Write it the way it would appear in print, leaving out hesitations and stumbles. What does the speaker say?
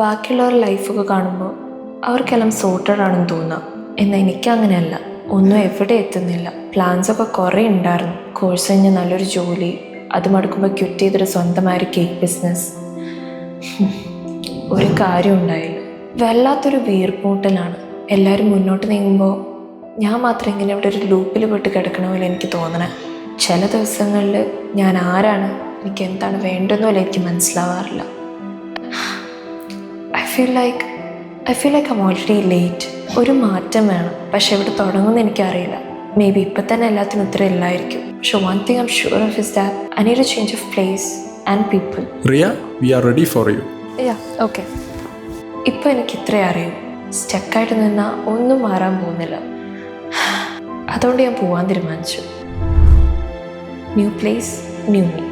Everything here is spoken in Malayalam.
ബാക്കിയുള്ളവരുടെ ലൈഫൊക്കെ കാണുമ്പോൾ അവർക്കെല്ലാം സോർട്ടഡ് ആണെന്ന് തോന്നുക. എന്നാൽ എനിക്കങ്ങനെയല്ല. ഒന്നും എവിടെ എത്തുന്നില്ല. പ്ലാൻസൊക്കെ കുറേ ഉണ്ടായിരുന്നു. കോഴ്സ് കഴിഞ്ഞ് നല്ലൊരു ജോലി, അത് മടുക്കുമ്പോൾ ക്വിറ്റ് ചെയ്തൊരു സ്വന്തമായൊരു കേക്ക് ബിസിനസ്. ഒരു കാര്യം ഉണ്ടായില്ല. വല്ലാത്തൊരു വീർപ്പൂട്ടലാണ്. എല്ലാവരും മുന്നോട്ട് നീങ്ങുമ്പോൾ ഞാൻ മാത്രം ഇങ്ങനെ ഇവിടെ ഒരു ലൂപ്പിൽ പെട്ട് കിടക്കണ പോലെ എനിക്ക് തോന്നണേ. ചില ദിവസങ്ങളിൽ ഞാൻ ആരാണ്, എനിക്ക് എന്താണ് വേണ്ടതെന്ന് പോലെ എനിക്ക് മനസ്സിലാവാറില്ല. I feel like I'm already late. ഒരു മാറ്റം വേണം, പക്ഷെ എവിടെ തുടങ്ങുമെന്ന് എനിക്കറിയില്ല. മേ ബി ഇപ്പം തന്നെ എല്ലാത്തിനും ഉത്തരം ഇല്ലായിരിക്കും. പക്ഷെ one thing I am sure of is that I need a change of place and people. Riya, we are ready for you. Okay. ഇപ്പം എനിക്ക് ഇത്രേ അറിയൂ. സ്റ്റക്കായിട്ട് നിന്നാൽ ഒന്നും മാറാൻ പോകുന്നില്ല. അതുകൊണ്ട് ഞാൻ പോവാൻ തീരുമാനിച്ചു. New place, new me.